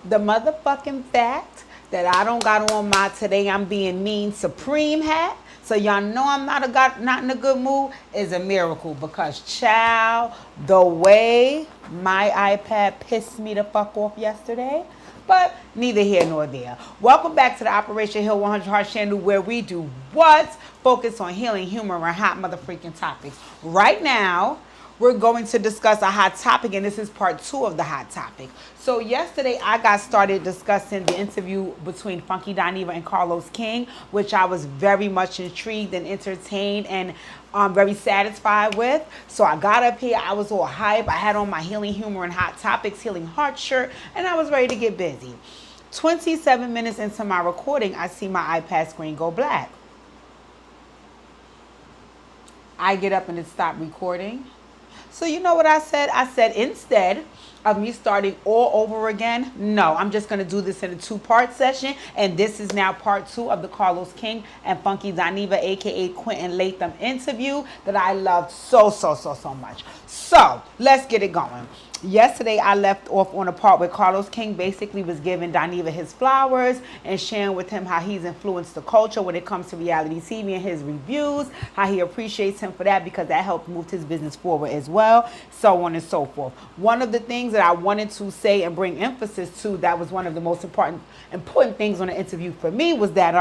The motherfucking fact that I don't got on my today I'm being mean supreme hat, so y'all know I'm not in a good mood, is a miracle, because child, the way my iPad pissed me the fuck off yesterday. But neither here nor there. Welcome back to the Operation Heal 100 Heart channel, where we do what? Focus on healing, humor, and hot motherfucking topics. Right now, we're going to discuss a hot topic, and this is part 2 of the hot topic. So yesterday, I got started discussing the interview between Funky Dineva and Carlos King, which I was very much intrigued and entertained and very satisfied with. So I got up here, I was all hype. I had on my healing, humor, and hot topics, healing heart shirt, and I was ready to get busy. 27 minutes into my recording, I see my iPad screen go black. I get up and it stopped recording. So you know what I said? I said, instead of me starting all over again, no, I'm just going to do this in a 2-part session. And this is now part 2 of the Carlos King and Funky Dineva, a.k.a. Quentin Latham interview that I loved so much. So let's get it going. Yesterday, I left off on a part where Carlos King basically was giving Dineva his flowers and sharing with him how he's influenced the culture when it comes to reality TV and his reviews, how he appreciates him for that because that helped move his business forward as well, so on and so forth. One of the things that I wanted to say and bring emphasis to, that was one of the most important things on the interview for me, was that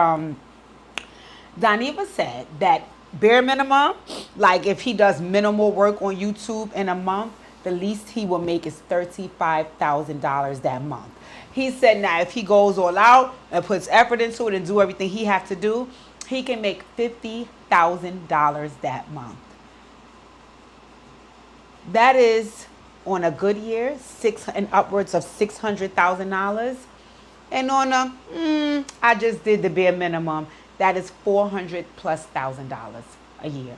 Dineva said that bare minimum, like if he does minimal work on YouTube in a month, the least he will make is $35,000 that month. He said now if he goes all out and puts effort into it and do everything he has to do, he can make $50,000 that month. That is, on a good year, upwards of $600,000. And on a, I just did the bare minimum, that is $400,000+ a year.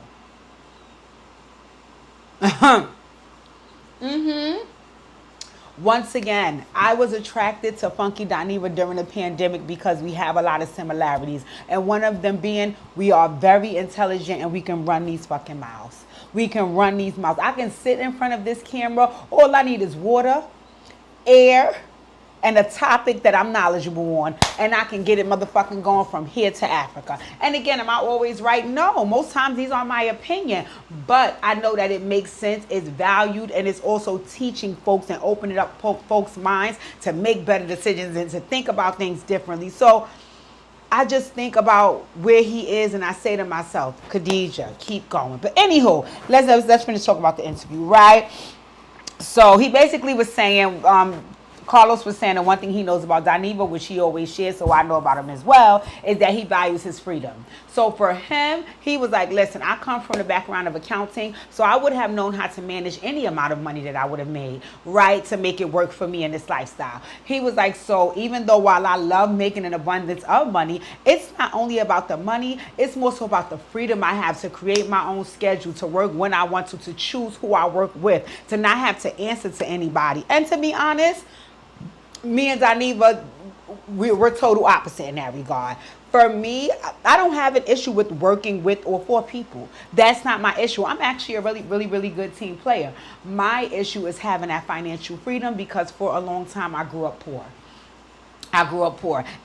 Once again, I was attracted to Funky Dineva during the pandemic because we have a lot of similarities. And one of them being, we are very intelligent and we can run these fucking mouths. We can run these mouths. I can sit in front of this camera. All I need is water, air, and a topic that I'm knowledgeable on, and I can get it motherfucking going from here to Africa. And again, am I always right? No, most times these are my opinion, but I know that it makes sense, it's valued, and it's also teaching folks and opening up folks' minds to make better decisions and to think about things differently. So I just think about where he is, and I say to myself, Khadija, keep going. But anywho, let's finish talking about the interview, right? So he basically was saying, Carlos was saying that one thing he knows about Dineva, which he always shares, so I know about him as well, is that he values his freedom. So for him, he was like, listen, I come from the background of accounting, so I would have known how to manage any amount of money that I would have made, right, to make it work for me in this lifestyle. He was like, so even though while I love making an abundance of money, it's not only about the money, it's more so about the freedom I have to create my own schedule, to work when I want to choose who I work with, to not have to answer to anybody. And to be honest, me and Dineva, we're total opposite in that regard. For me, I don't have an issue with working with or for people. That's not my issue. I'm actually a really good team player. My issue is having that financial freedom, because for a long time I grew up poor.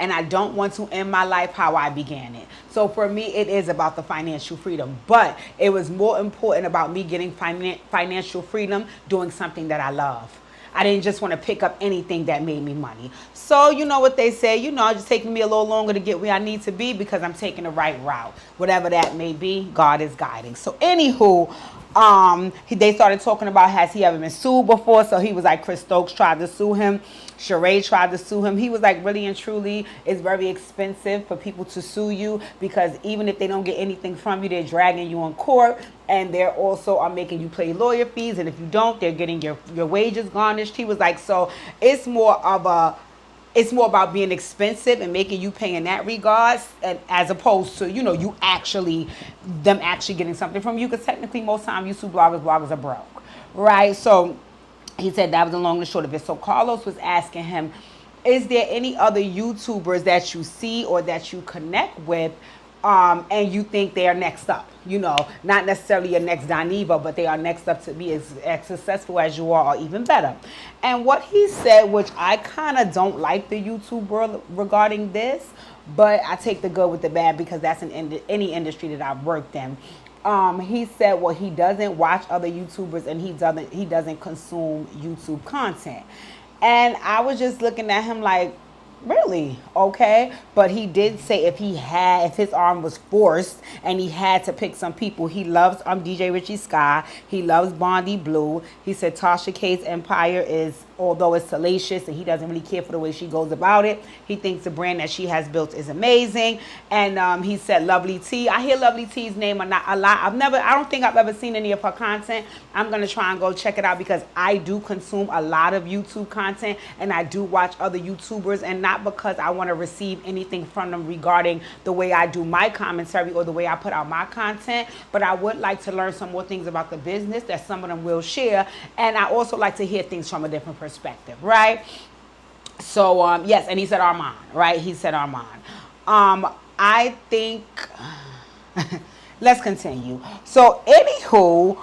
And I don't want to end my life how I began it. So for me, it is about the financial freedom. But it was more important about me getting financial freedom doing something that I love. I didn't just want to pick up anything that made me money. So you know what they say, it's just taking me a little longer to get where I need to be because I'm taking the right route. Whatever that may be, God is guiding. So anywho, they started talking about, has he ever been sued before? So he was like, Chris Stokes tried to sue him. Sheree tried to sue him. He was like, really and truly, it's very expensive for people to sue you, because even if they don't get anything from you, they're dragging you in court, and they're also are making you pay lawyer fees, and if you don't, they're getting your wages garnished. He was like, so it's more about being expensive and making you pay in that regard, and as opposed to, them actually getting something from you, because technically most times YouTube bloggers are broke, right? So he said that was the long and short of it. So Carlos was asking him, is there any other YouTubers that you see or that you connect with and you think they are next up. You know, not necessarily your next Dineva, but they are next up to be as successful as you are or even better. And what he said, which I kind of don't like the YouTube world regarding this, but I take the good with the bad because that's in any industry that I've worked in. He said, well, he doesn't watch other YouTubers and he doesn't consume YouTube content. And I was just looking at him like, really? Okay. But he did say if his arm was forced and he had to pick some people, he loves DJ Richie Sky. He loves Bondi Blue. He said Tasha K's empire is, although it's salacious and he doesn't really care for the way she goes about it, he thinks the brand that she has built is amazing. And he said Lovely T. I hear Lovely T's name a lot. I don't think I've ever seen any of her content. I'm going to try and go check it out because I do consume a lot of YouTube content and I do watch other YouTubers, and not because I want to receive anything from them regarding the way I do my commentary or the way I put out my content, but I would like to learn some more things about the business that some of them will share, and I also like to hear things from a different perspective, right? So yes, and he said Armon, right? He said Armon. I think let's continue. So anywho,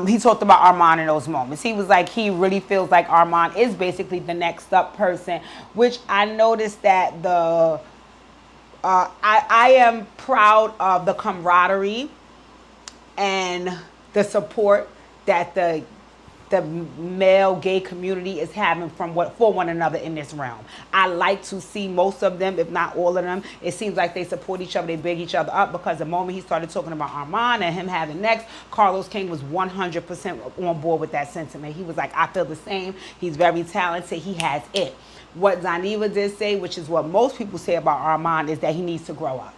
he talked about Armon in those moments. He was like, he really feels like Armon is basically the next up person, which I noticed that I am proud of the camaraderie and the support that the male gay community is having for one another in this realm. I like to see most of them, if not all of them. It seems like they support each other, they big each other up, because the moment he started talking about Armon and him having next, Carlos King was 100% on board with that sentiment. He was like, I feel the same. He's very talented. He has it. What Dineva did say, which is what most people say about Armon, is that he needs to grow up.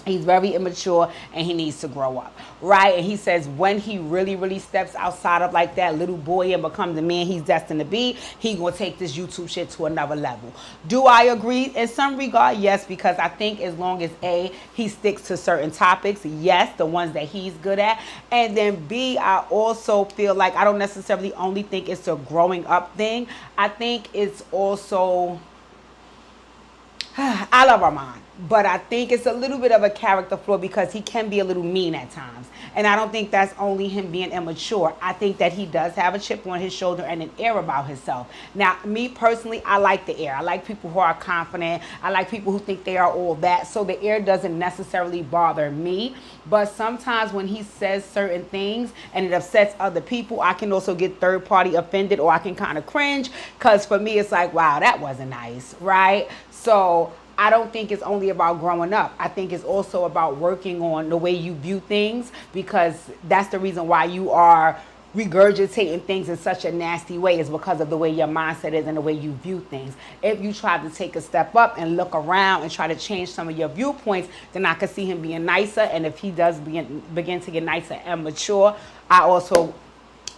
He's very immature and he needs to grow up, right? And he says when he really, really steps outside of like that little boy and becomes the man he's destined to be, he gonna take this YouTube shit to another level. Do I agree? In some regard, yes, because I think as long as A, he sticks to certain topics, yes, the ones that he's good at, and then B, I also feel like I don't necessarily only think it's a growing up thing. I think it's also, I love Armon, but I think it's a little bit of a character flaw because he can be a little mean at times. And I don't think that's only him being immature. I think that he does have a chip on his shoulder and an air about himself. Now, me personally, I like the air. I like people who are confident. I like people who think they are all that. So the air doesn't necessarily bother me. But sometimes when he says certain things and it upsets other people, I can also get third party offended, or I can kind of cringe, because for me, it's like, wow, that wasn't nice, right? So I don't think it's only about growing up. I think it's also about working on the way you view things, because that's the reason why you are regurgitating things in such a nasty way, is because of the way your mindset is and the way you view things. If you try to take a step up and look around and try to change some of your viewpoints, then I could see him being nicer. And if he does begin to get nicer and mature, I also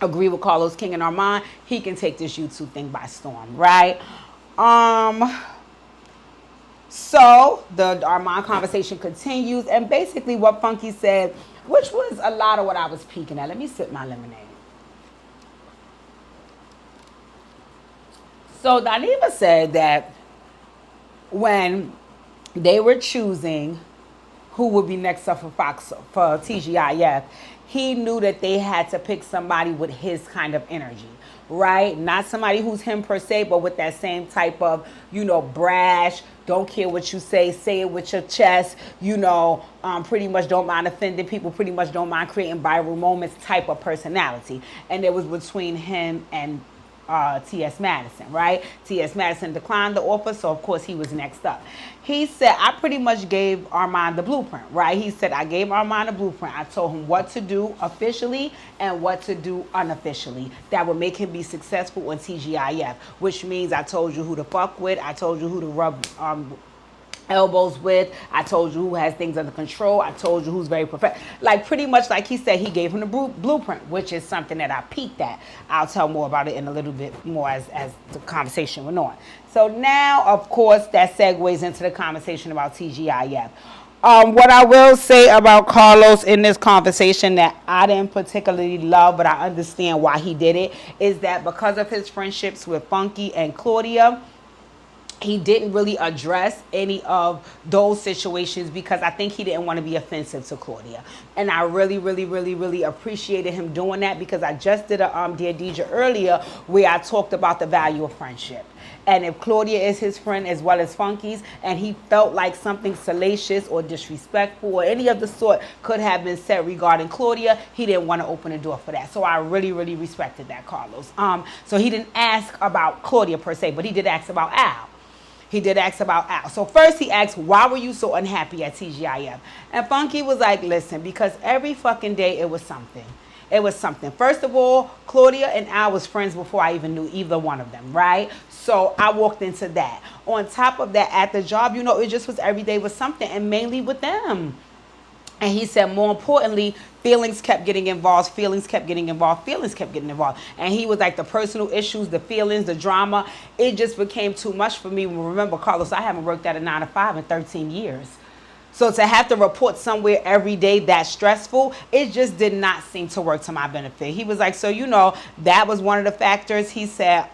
agree with Carlos King and Armon. He can take this YouTube thing by storm, right? So the Armon conversation continues, and basically what Funky said, which was a lot of what I was peeking at. Let me sip my lemonade. So Dineva said that when they were choosing who would be next up for TGIF, he knew that they had to pick somebody with his kind of energy, right? Not somebody who's him per se, but with that same type of, brash, don't care what you say it with your chest, pretty much don't mind offending people, pretty much don't mind creating viral moments type of personality. And it was between him and T.S. Madison, right? T.S. Madison declined the offer, so of course he was next up. He said, I pretty much gave Armon the blueprint, right? He said, I gave Armon the blueprint. I told him what to do officially and what to do unofficially that would make him be successful on TGIF, which means I told you who to fuck with, I told you who to rub elbows with, I told you who has things under control, I told you who's very perfect. Like pretty much like he said, he gave him the blueprint, which is something that I peeked at. I'll tell more about it in a little bit more as the conversation went on. So now, of course, that segues into the conversation about TGIF. What I will say about Carlos in this conversation that I didn't particularly love, but I understand why he did it, is that because of his friendships with Funky and Claudia, he didn't really address any of those situations because I think he didn't want to be offensive to Claudia. And I really, really, really, really appreciated him doing that because I just did a Dear Deidre earlier where I talked about the value of friendship. And if Claudia is his friend as well as Funky's, and he felt like something salacious or disrespectful or any of the sort could have been said regarding Claudia, he didn't want to open the door for that. So I really, really respected that, Carlos. So he didn't ask about Claudia per se, but he did ask about Al. He did ask about Al. So first he asked, why were you so unhappy at TGIF? And Funky was like, listen, because every fucking day it was something. It was something. First of all, Claudia and Al was friends before I even knew either one of them, right? So I walked into that. On top of that, at the job, you know, it just was every day was something, and mainly with them. And he said, more importantly, feelings kept getting involved, feelings kept getting involved, feelings kept getting involved. And he was like, the personal issues, the feelings, the drama, it just became too much for me. Remember, Carlos, I haven't worked at a 9 to 5 in 13 years. So to have to report somewhere every day that's stressful, it just did not seem to work to my benefit. He was like, so, you know, that was one of the factors. He said,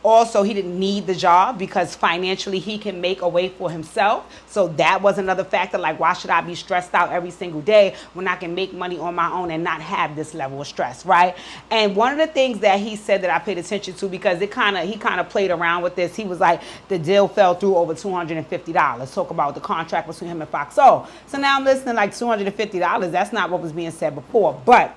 also, he didn't need the job because financially he can make a way for himself. So that was another factor. Like, why should I be stressed out every single day when I can make money on my own and not have this level of stress, right? And one of the things that he said that I paid attention to, because he kind of played around with this. He was like, the deal fell through over $250. Talk about the contract between him and Fox. So now I'm listening like $250. That's not what was being said before, but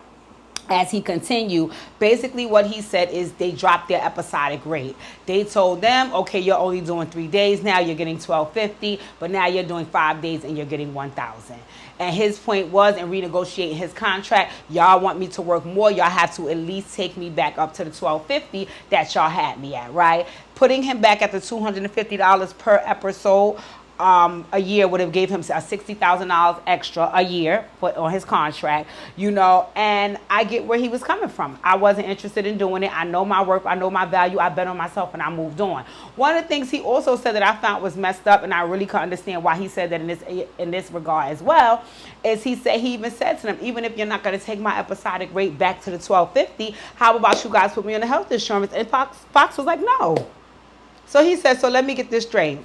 as he continued, basically what he said is they dropped their episodic rate. They told them, okay, you're only doing 3 days now, you're getting $1,250, but now you're doing 5 days and you're getting $1,000. And his point was, in renegotiating his contract, y'all want me to work more, y'all have to at least take me back up to the $1,250 that y'all had me at, right? Putting him back at the $250 per episode a year would have gave him $60,000 extra a year on his contract, you know, and I get where he was coming from. I wasn't interested in doing it. I know my worth, I know my value, I bet on myself, and I moved on. One of the things he also said that I found was messed up, and I really couldn't understand why he said that in this regard as well, is he even said to them, even if you're not going to take my episodic rate back to the $1,250, how about you guys put me on the health insurance? And Fox was like, no. So he said, so let me get this straight.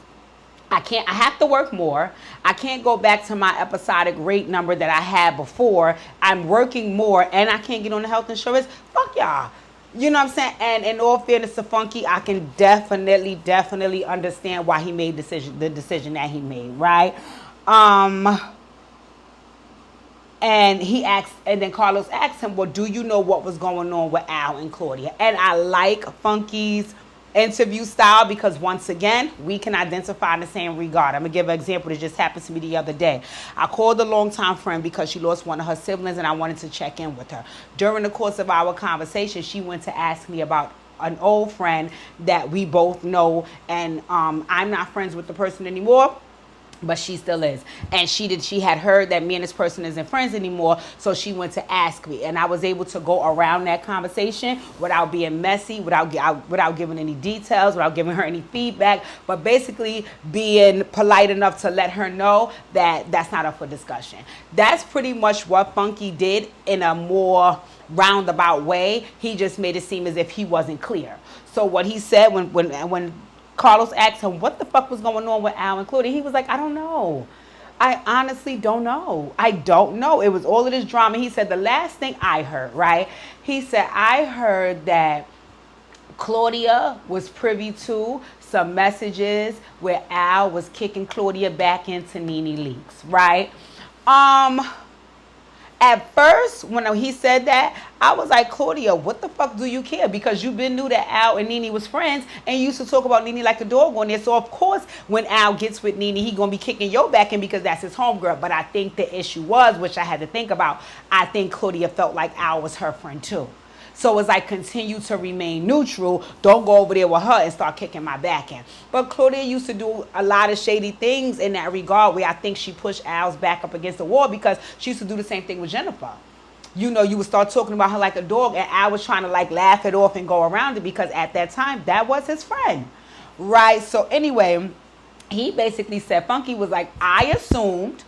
I have to work more. I can't go back to my episodic rate number that I had before. I'm working more and I can't get on the health insurance. Fuck y'all. You know what I'm saying? And in all fairness to Funky, I can definitely understand why he made the decision that he made, right? And he asked, and then Carlos asked him, well, do you know what was going on with Al and Claudia? And I like Funky's interview style because once again we can identify in the same regard. I'm gonna give an example that just happened to me the other day. I called a longtime friend because she lost one of her siblings and I wanted to check in with her. During the course of our conversation, she went to ask me about an old friend that we both know, and I'm not friends with the person anymore, but she still is. And she had heard that me and this person isn't friends anymore, so she went to ask me. And I was able to go around that conversation without being messy, without giving any details, without giving her any feedback, but basically being polite enough to let her know that that's not up for discussion. That's pretty much what Funky did in a more roundabout way. He just made it seem as if he wasn't clear. So what he said when Carlos asked him what the fuck was going on with Al and Claudia, he was like, I don't know. I honestly don't know. I don't know. It was all of this drama. He said the last thing I heard, right? He said, I heard that Claudia was privy to some messages where Al was kicking Claudia back into Nene Leakes, right? At first, when he said that, I was like, Claudia, what the fuck do you care? Because you've been knew that Al and Nene was friends, and you used to talk about Nene like a dog on there. So, of course, when Al gets with Nene, he going to be kicking your back in because that's his homegirl. But I think the issue was, which I had to think about, I think Claudia felt like Al was her friend too. So it's like, continue to remain neutral. Don't go over there with her and start kicking my back in. But Claudia used to do a lot of shady things in that regard where I think she pushed Al's back up against the wall because she used to do the same thing with Jennifer. You know, you would start talking about her like a dog and Al was trying to like laugh it off and go around it because at that time, that was his friend. Right? So anyway, he basically said, Funky was like, I assumed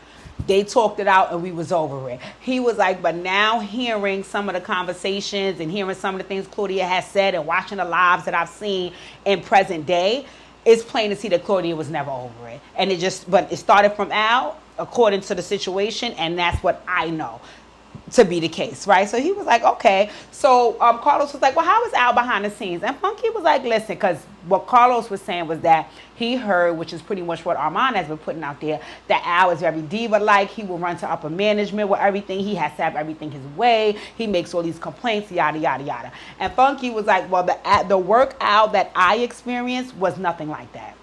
they talked it out and we was over it. He was like, but now hearing some of the conversations and hearing some of the things Claudia has said and watching the lives that I've seen in present day, it's plain to see that Claudia was never over it. And but it started from Al, according to the situation, and that's what I know to be the case, right? So he was like, okay. So Carlos was like, well, how is Al behind the scenes? And Funky was like, listen, because what Carlos was saying was that he heard, which is pretty much what Armon has been putting out there, that Al is very diva-like. He will run to upper management with everything. He has to have everything his way. He makes all these complaints, yada, yada, yada. And Funky was like, well, the work Al that I experienced was nothing like that.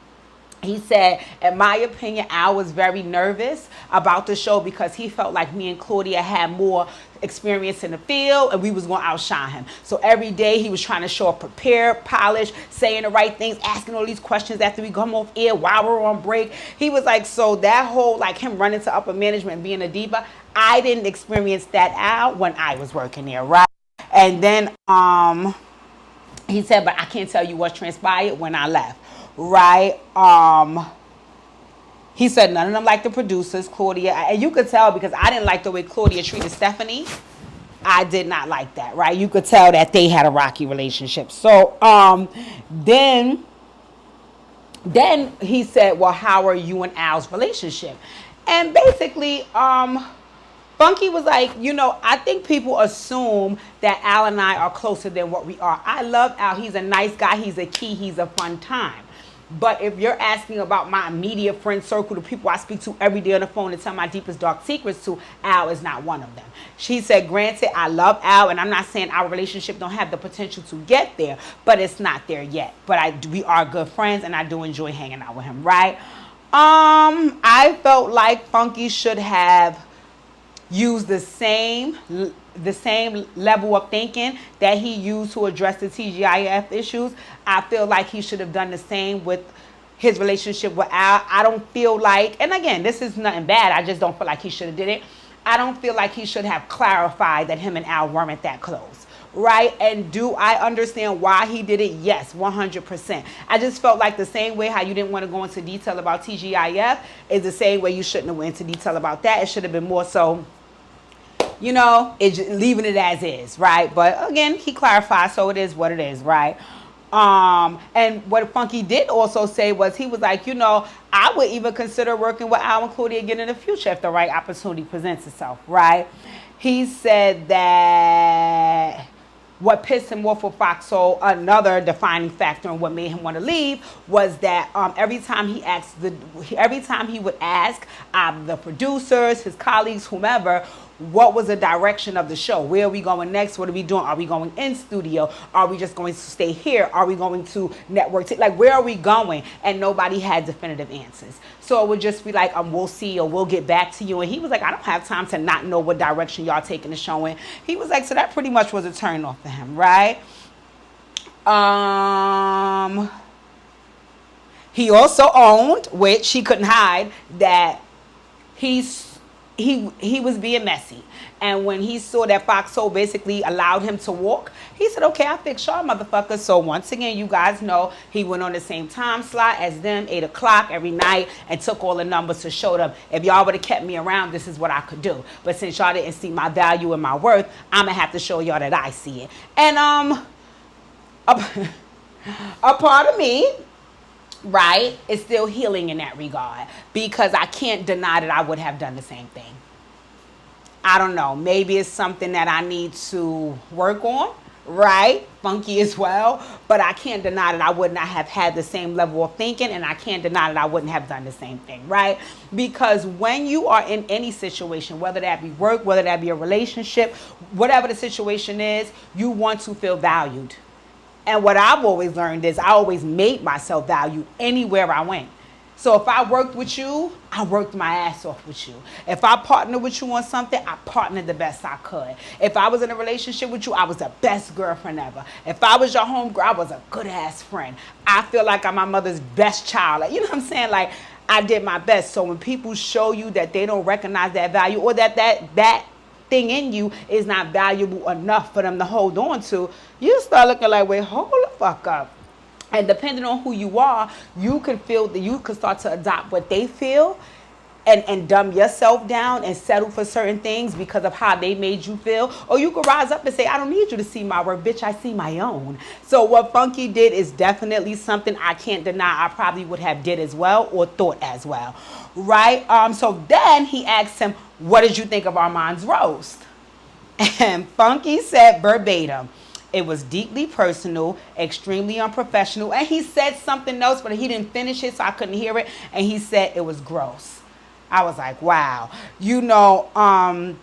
He said, in my opinion, Al was very nervous about the show because he felt like me and Claudia had more experience in the field and we was going to outshine him. So every day he was trying to show up prepared, polished, saying the right things, asking all these questions after we come off air while we're on break. He was like, so that whole, like him running to upper management and being a diva, I didn't experience that out when I was working there, right? And then he said, but I can't tell you what transpired when I left. Right. He said none of them like the producers, Claudia, and you could tell because I didn't like the way Claudia treated Stephanie. I did not like that, right? You could tell that they had a rocky relationship. So then he said, well, how are you and Al's relationship? And basically Funky was like, you know, I think people assume that Al and I are closer than what we are. I love Al. He's a nice guy. He's a key. He's a fun time. But if you're asking about my immediate friend circle, the people I speak to every day on the phone and tell my deepest dark secrets to, Al is not one of them. She said, granted, I love Al, and I'm not saying our relationship don't have the potential to get there, but it's not there yet. But we are good friends, and I do enjoy hanging out with him, right? I felt like Funky should have used the same level of thinking that he used to address the TGIF issues. I feel like he should have done the same with his relationship with Al. I don't feel like, and again, this is nothing bad, I just don't feel like he should have did it. I don't feel like he should have clarified that him and Al weren't that close, right? And do I understand why he did it? Yes, 100%. I just felt like the same way how you didn't want to go into detail about TGIF is the same way you shouldn't have went into detail about that. It should have been more so, you know, leaving it as is, right? But again, he clarified, so it is what it is, right? And what Funky did also say was, he was like, you know, I would even consider working with Al and Claudia again in the future if the right opportunity presents itself, right? He said that what pissed him off with Fox Soul, another defining factor in what made him want to leave, was that every time he would ask the producers, his colleagues, whomever, what was the direction of the show? Where are we going next? What are we doing? Are we going in studio? Are we just going to stay here? Are we going to network? Like, where are we going? And nobody had definitive answers. So it would just be like, we'll see, or we'll get back to you. And he was like, I don't have time to not know what direction y'all taking the show in. He was like, so that pretty much was a turn off for him, right? He also owned, which he couldn't hide, that he was being messy. And when he saw that Fox Soul basically allowed him to walk, he said, okay, I'll fix y'all motherfuckers. So once again, you guys know he went on the same time slot as them, 8 o'clock every night, and took all the numbers to show them, if y'all would have kept me around, this is what I could do. But since y'all didn't see my value and my worth, I'm going to have to show y'all that I see it. And a part of me, right, is still healing in that regard, because I can't deny that I would have done the same thing. I don't know, maybe it's something that I need to work on, right? Funky as well, but I can't deny that I would not have had the same level of thinking, and I can't deny that I wouldn't have done the same thing, right? Because when you are in any situation, whether that be work, whether that be a relationship, whatever the situation is, you want to feel valued. And what I've always learned is I always made myself valued anywhere I went. So if I worked with you, I worked my ass off with you. If I partnered with you on something, I partnered the best I could. If I was in a relationship with you, I was the best girlfriend ever. If I was your homegirl, I was a good ass friend. I feel like I'm my mother's best child. Like, you know what I'm saying? Like, I did my best. So when people show you that they don't recognize that value, or that thing in you is not valuable enough for them to hold on to, you start looking like, wait, hold the fuck up. And depending on who you are, you can feel that you can start to adopt what they feel and dumb yourself down and settle for certain things because of how they made you feel. Or you could rise up and say, I don't need you to see my work, bitch, I see my own. So what Funky did is definitely something I can't deny I probably would have did as well or thought as well, right? So then he asked him, what did you think of Armon's roast? And Funky said verbatim, it was deeply personal, extremely unprofessional. And he said something else, but he didn't finish it, so I couldn't hear it. And he said it was gross. I was like, wow. You know,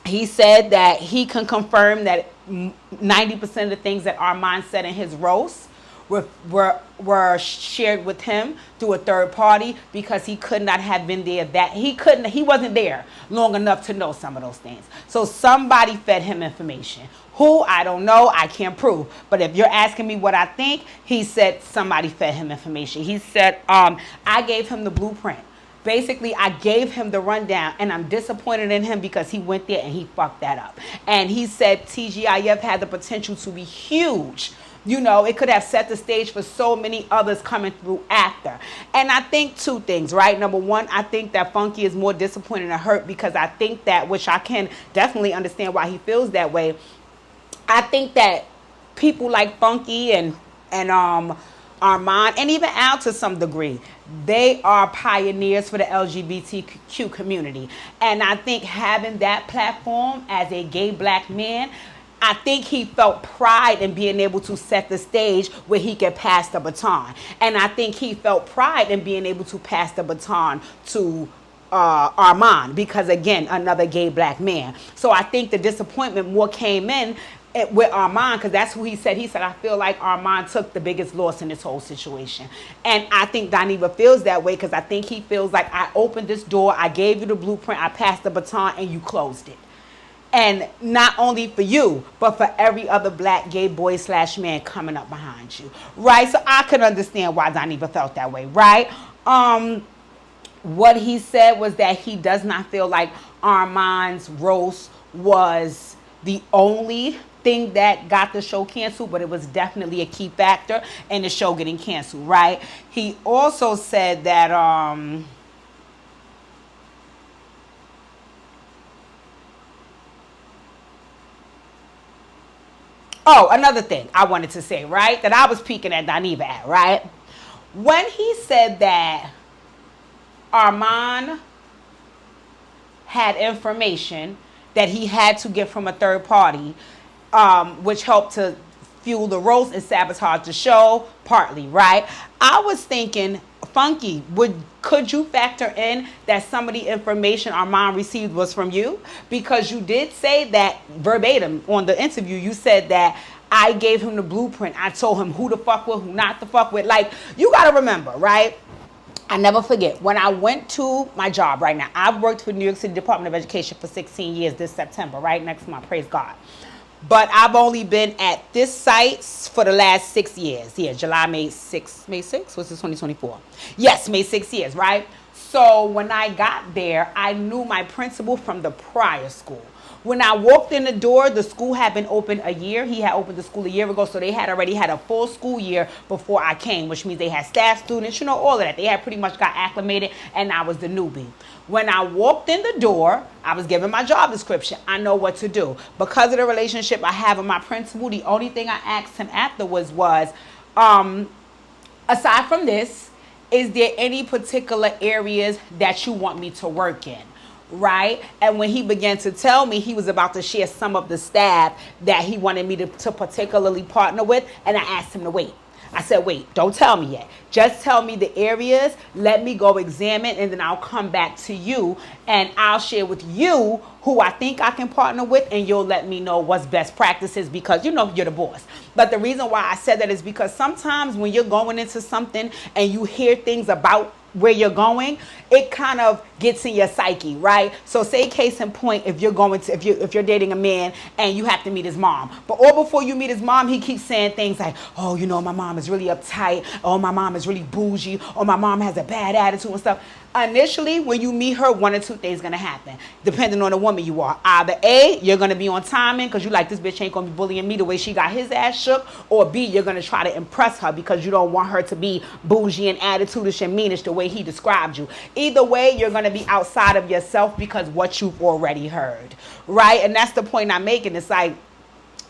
he said that he can confirm that 90% of the things that Armon said in his roast were shared with him through a third party because he could not have been there. He wasn't there long enough to know some of those things. So somebody fed him information. Who, I don't know, I can't prove. But if you're asking me what I think, he said somebody fed him information. He said, I gave him the blueprint. Basically, I gave him the rundown, and I'm disappointed in him because he went there and he fucked that up. And he said TGIF had the potential to be huge. You know, it could have set the stage for so many others coming through after. And I think two things, right? Number one, I think that Funky is more disappointed and hurt because I think that, which I can definitely understand why he feels that way, I think that people like Funky and Armon and even Al to some degree, they are pioneers for the LGBTQ community. And I think having that platform as a gay black man, I think he felt pride in being able to set the stage where he could pass the baton. And I think he felt pride in being able to pass the baton to Armon because, again, another gay black man. So I think the disappointment more came in with Armon, because that's who he said. He said, I feel like Armon took the biggest loss in this whole situation. And I think Dineva feels that way because I think he feels like I opened this door, I gave you the blueprint, I passed the baton, and you closed it. And not only for you, but for every other black gay boy / man coming up behind you, right? So I could understand why Dineva felt that way, right? What he said was that he does not feel like Armon's roast was the only thing that got the show canceled, but it was definitely a key factor in the show getting canceled, right? He also said that oh, another thing I wanted to say, right, that I was peeking at Dineva at, right? When he said that Armon had information that he had to get from a third party, which helped to fuel the roast and sabotage the show, partly, right? I was thinking, Funky, could you factor in that some of the information Armon received was from you? Because you did say that verbatim on the interview, you said that I gave him the blueprint. I told him who to fuck with, who not to fuck with. Like, you got to remember, right? I never forget, when I went to my job right now, I've worked for New York City Department of Education for 16 years this September, right? Next month, praise God. But I've only been at this site for the last 6 years. Yeah, July, May 6? What's this, 2024? Yes, May 6 years, right? So when I got there, I knew my principal from the prior school. When I walked in the door, the school had been open a year. He had opened the school a year ago, so they had already had a full school year before I came, which means they had staff, students, you know, all of that. They had pretty much got acclimated, and I was the newbie. When I walked in the door, I was given my job description. I know what to do. Because of the relationship I have with my principal, the only thing I asked him afterwards was, aside from this, is there any particular areas that you want me to work in? Right? And when he began to tell me he was about to share some of the staff that he wanted me to particularly partner with, and I asked him to wait. I said, wait, don't tell me yet. Just tell me the areas, let me go examine, and then I'll come back to you, and I'll share with you who I think I can partner with, and you'll let me know what's best practices because, you know, you're the boss. But the reason why I said that is because sometimes when you're going into something and you hear things about where you're going, it kind of gets in your psyche, right? So say case in point, if you're dating a man and you have to meet his mom, but all before you meet his mom, he keeps saying things like, oh, you know, my mom is really uptight, oh, my mom is really bougie, or my mom has a bad attitude and stuff. Initially, when you meet her, one or two things going to happen, depending on the woman you are. Either A, you're going to be on timing because you like, this bitch ain't going to be bullying me the way she got his ass shook, or B, you're going to try to impress her because you don't want her to be bougie and attitude-ish and meanish the way way he described you. Either way, you're going to be outside of yourself because what you've already heard, right? And that's the point I'm making. It's like,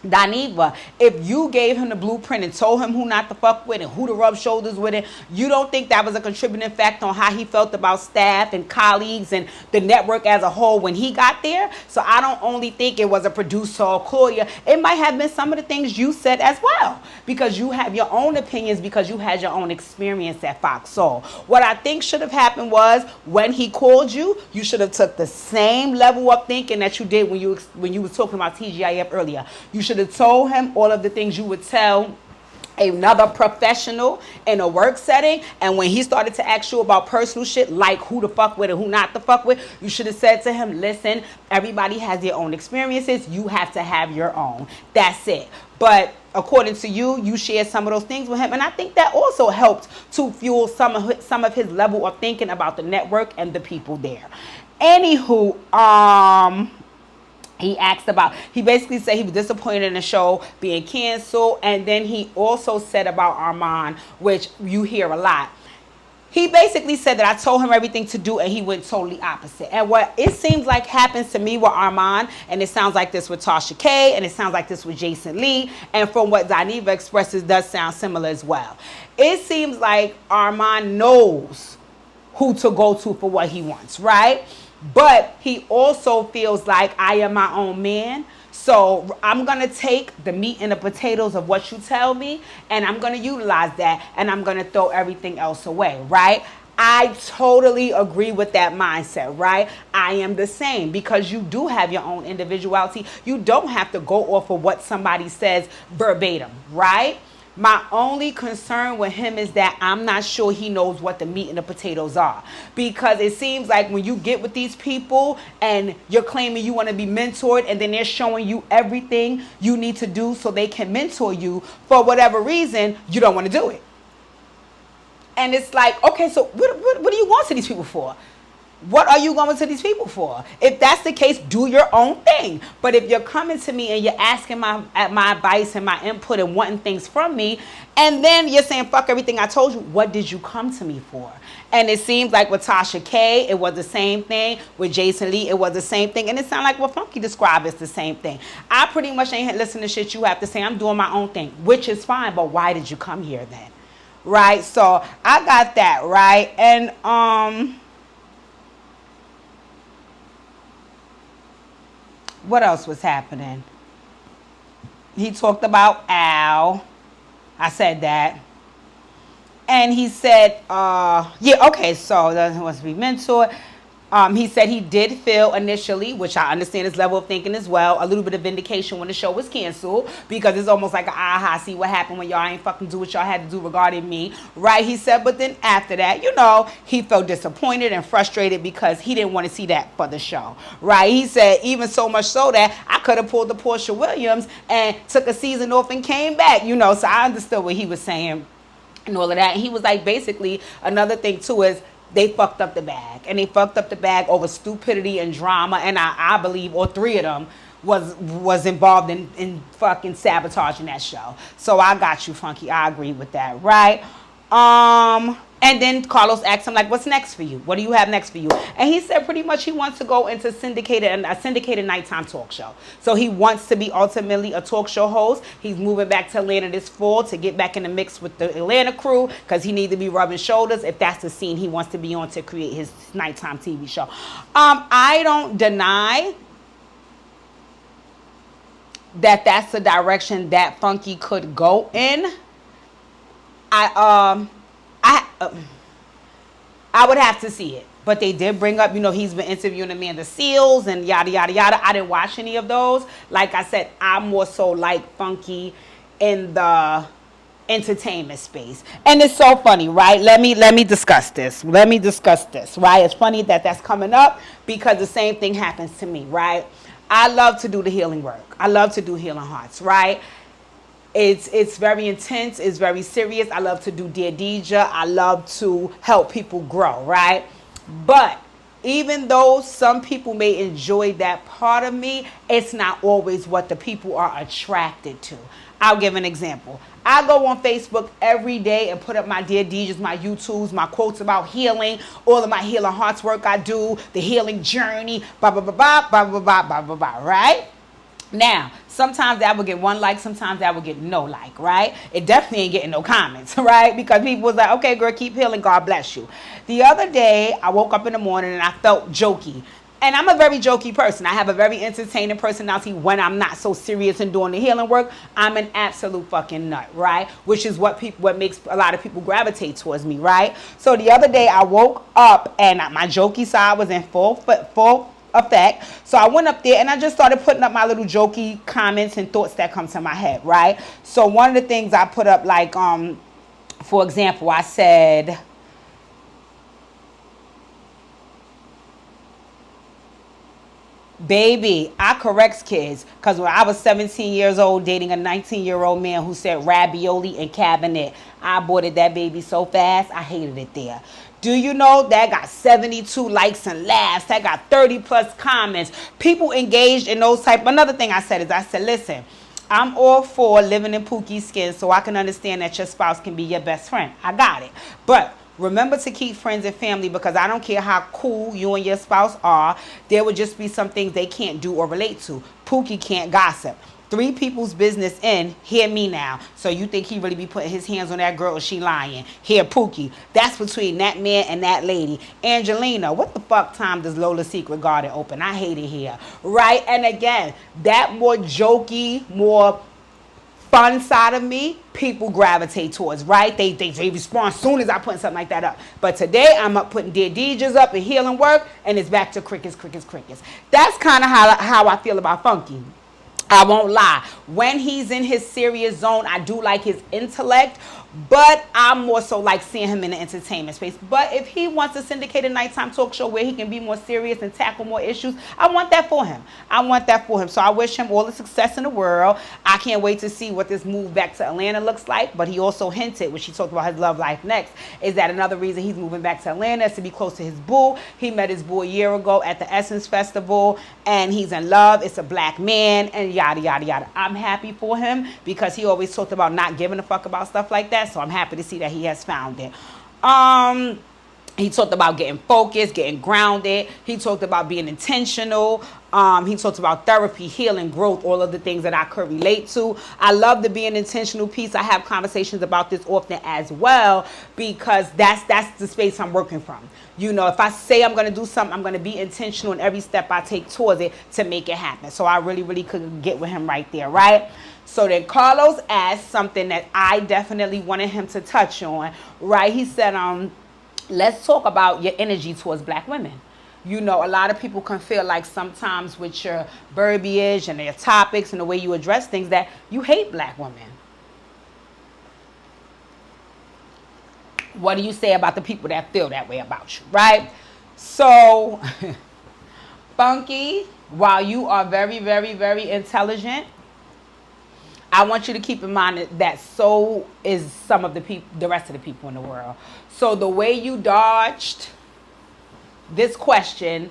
Dineva, if you gave him the blueprint and told him who not to fuck with and who to rub shoulders with it, you don't think that was a contributing factor on how he felt about staff and colleagues and the network as a whole when he got there? So I don't only think it was a producer or Claudia. It might have been some of the things you said as well, because you have your own opinions, because you had your own experience at Fox Soul. What I think should have happened was when he called you, you should have took the same level of thinking that you did when you was talking about TGIF earlier. You should have told him all of the things you would tell another professional in a work setting. And when he started to ask you about personal shit, like who to fuck with and who not to fuck with, you should have said to him, listen, everybody has their own experiences. You have to have your own. That's it. But according to you, you shared some of those things with him. And I think that also helped to fuel some of his level of thinking about the network and the people there. Anywho, he basically said he was disappointed in the show being canceled. And then he also said about Armon, which you hear a lot. He basically said that I told him everything to do and he went totally opposite. And what it seems like happens to me with Armon, and it sounds like this with Tasha K, and it sounds like this with Jason Lee, and from what Dineva expresses does sound similar as well. It seems like Armon knows who to go to for what he wants, right? But he also feels like I am my own man. So I'm going to take the meat and the potatoes of what you tell me, and I'm going to utilize that, and I'm going to throw everything else away, right? I totally agree with that mindset, right? I am the same, because you do have your own individuality. You don't have to go off of what somebody says verbatim, right? My only concern with him is that I'm not sure he knows what the meat and the potatoes are. Because it seems like when you get with these people and you're claiming you want to be mentored, and then they're showing you everything you need to do so they can mentor you, for whatever reason, you don't want to do it. And it's like, okay, so what are you going to these people for? What are you going to these people for? If that's the case, do your own thing. But if you're coming to me and you're asking my advice and my input and wanting things from me, and then you're saying, fuck everything I told you, what did you come to me for? And it seems like with Tasha K, it was the same thing. With Jason Lee, it was the same thing. And it sounds like what Funky described is the same thing. I pretty much ain't listening to shit you have to say. I'm doing my own thing, which is fine. But why did you come here then? Right? So I got that, right? And, what else was happening? He talked about Al. I said that. And he said, yeah, okay, so that wants to be mentored. He said he did feel initially, which I understand his level of thinking as well, a little bit of vindication when the show was canceled, because it's almost like, aha, see what happened when y'all ain't fucking do what y'all had to do regarding me, right? He said, but then after that, you know, he felt disappointed and frustrated because he didn't want to see that for the show, right? He said, even so much so that I could have pulled the Portia Williams and took a season off and came back, you know, so I understood what he was saying and all of that. And he was like, basically, another thing too is, they fucked up the bag, and they fucked up the bag over stupidity and drama, and I believe all three of them was involved in fucking sabotaging that show. So I got you, Funky. I agree with that, right? And then Carlos asked him, like, what's next for you? What do you have next for you? And he said pretty much he wants to go into a syndicated nighttime talk show. So he wants to be ultimately a talk show host. He's moving back to Atlanta this fall to get back in the mix with the Atlanta crew, because he needs to be rubbing shoulders if that's the scene he wants to be on to create his nighttime TV show. I don't deny that that's the direction that Funky could go in. I would have to see it. But they did bring up, you know, he's been interviewing Amanda Seals and yada, yada, yada. I didn't watch any of those. Like I said, I'm more so like Funky in the entertainment space. And it's so funny, right? Let me discuss this. Right? It's funny that that's coming up because the same thing happens to me, right? I love to do the healing work. I love to do healing hearts, right? It's very intense. It's very serious. I love to do Dear Deidre. I love to help people grow, right? But Even though some people may enjoy that part of me, it's not always what the people are attracted to. I'll give an example. I go on Facebook every day and put up my Dear Deejas, my YouTubes, my quotes about healing, all of my healing hearts work I do, the healing journey, blah, blah, blah, blah, blah, blah, blah, blah, blah, blah, right? Now, sometimes that will get one like, sometimes that will get no like, right? It definitely ain't getting no comments, right? Because people was like, okay, girl, keep healing, God bless you. The other day, I woke up in the morning and I felt jokey. And I'm a very jokey person. I have a very entertaining personality when I'm not so serious in doing the healing work. I'm an absolute fucking nut, right? Which is what makes a lot of people gravitate towards me, right? So the other day, I woke up and my jokey side was in full effect. So I went up there and I just started putting up my little jokey comments and thoughts that come to my head, right? So one of the things I put up, like, for example, I said, baby, I corrects kids, because when I was 17 years old dating a 19-year-old man who said ravioli and cabinet, I aborted that baby so fast, I hated it there. Do you know that got 72 likes and laughs? That got 30 plus comments. People engaged in those type. Another thing I said, listen, I'm all for living in Pookie's skin so I can understand that your spouse can be your best friend. I got it. But remember to keep friends and family, because I don't care how cool you and your spouse are. There would just be some things they can't do or relate to. Pookie can't gossip. 3 people's business in, hear me now. So you think he really be putting his hands on that girl or she lying? Here, Pookie. That's between that man and that lady. Angelina, what the fuck time does Lola's Secret Garden open? I hate it here. Right? And again, that more jokey, more fun side of me, people gravitate towards, right? They respond as soon as I put something like that up. But today, I'm up putting Dear Deejas up and healing work, and it's back to crickets, crickets, crickets. That's kind of how I feel about Funky. I won't lie. When he's in his serious zone, I do like his intellect, but I'm more so like seeing him in the entertainment space. But if he wants a syndicated nighttime talk show where he can be more serious and tackle more issues, I want that for him. So I wish him all the success in the world. I can't wait to see what this move back to Atlanta looks like. But he also hinted, when she talked about his love life next, is that another reason he's moving back to Atlanta is to be close to his boo. He met his boo a year ago at the Essence Festival, and he's in love. It's a black man, and yada, yada, yada. I'm happy for him because he always talked about not giving a fuck about stuff like that. So I'm happy to see that he has found it. He talked about getting focused, getting grounded. He talked about being intentional. He talked about therapy, healing, growth, all of the things that I could relate to. I love the being intentional piece. I have conversations about this often as well, because that's the space I'm working from. You know, if I say I'm going to do something, I'm going to be intentional in every step I take towards it to make it happen. So I really, really could get with him right there, right? So then Carlos asked something that I definitely wanted him to touch on, right? He said, let's talk about your energy towards black women. You know, a lot of people can feel like sometimes with your verbiage and your topics and the way you address things that you hate black women. What do you say about the people that feel that way about you, right? So, Funky, while you are very, very, very intelligent, I want you to keep in mind that so is some of the rest of the people in the world. So the way you dodged this question,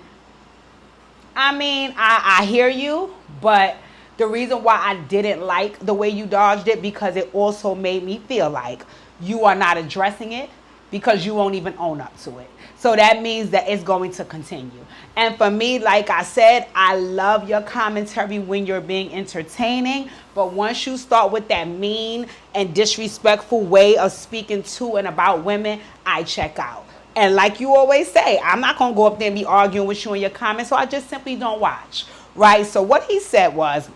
I mean, I hear you, but the reason why I didn't like the way you dodged it, because it also made me feel like you are not addressing it because you won't even own up to it. So that means that it's going to continue. And for me, like I said, I love your commentary when you're being entertaining. But once you start with that mean and disrespectful way of speaking to and about women, I check out. And like you always say, I'm not going to go up there and be arguing with you in your comments. So I just simply don't watch. Right? So what he said was,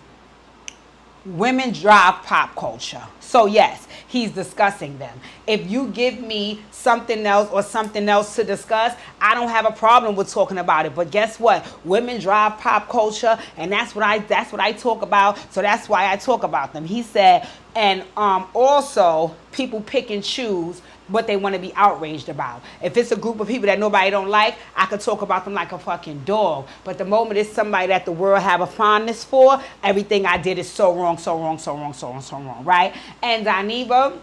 women drive pop culture. So yes, he's discussing them. If you give me something else or something else to discuss, I don't have a problem with talking about it. But guess what? Women drive pop culture, and that's what I talk about. So that's why I talk about them. He said, and also people pick and choose what they want to be outraged about. If it's a group of people that nobody don't like, I could talk about them like a fucking dog. But the moment it's somebody that the world have a fondness for, everything I did is so wrong, so wrong, so wrong, so wrong, so wrong, right? And Dineva,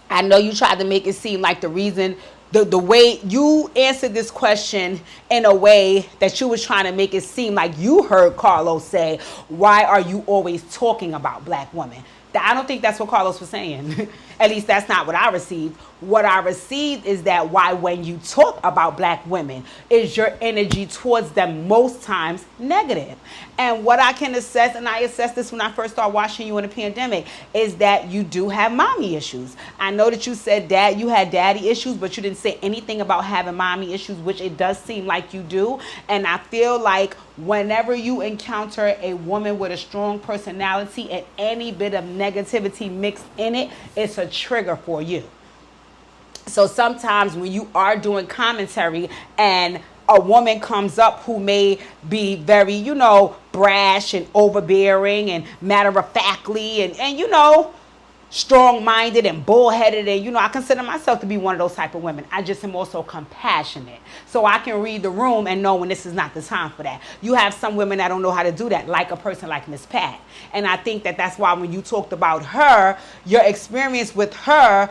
I know you tried to make it seem like the reason the way you answered this question in a way that you was trying to make it seem like you heard Carlos say, why are you always talking about black women? I don't think that's what Carlos was saying. At least that's not what I received. What I received is that why when you talk about black women, is your energy towards them most times negative. And what I can assess, and I assessed this when I first started watching you in the pandemic, is that you do have mommy issues. I know that you said you had daddy issues, but you didn't say anything about having mommy issues, which it does seem like you do. And I feel like whenever you encounter a woman with a strong personality and any bit of negativity mixed in it, it's a trigger for you. So sometimes when you are doing commentary and a woman comes up who may be very, brash and overbearing and matter-of-factly and strong-minded and bullheaded, and I consider myself to be one of those type of women. I just am also compassionate, so I can read the room and know when this is not the time for that. You have some women that don't know how to do that, like a person like Miss Pat, and I think that that's why when you talked about her, your experience with her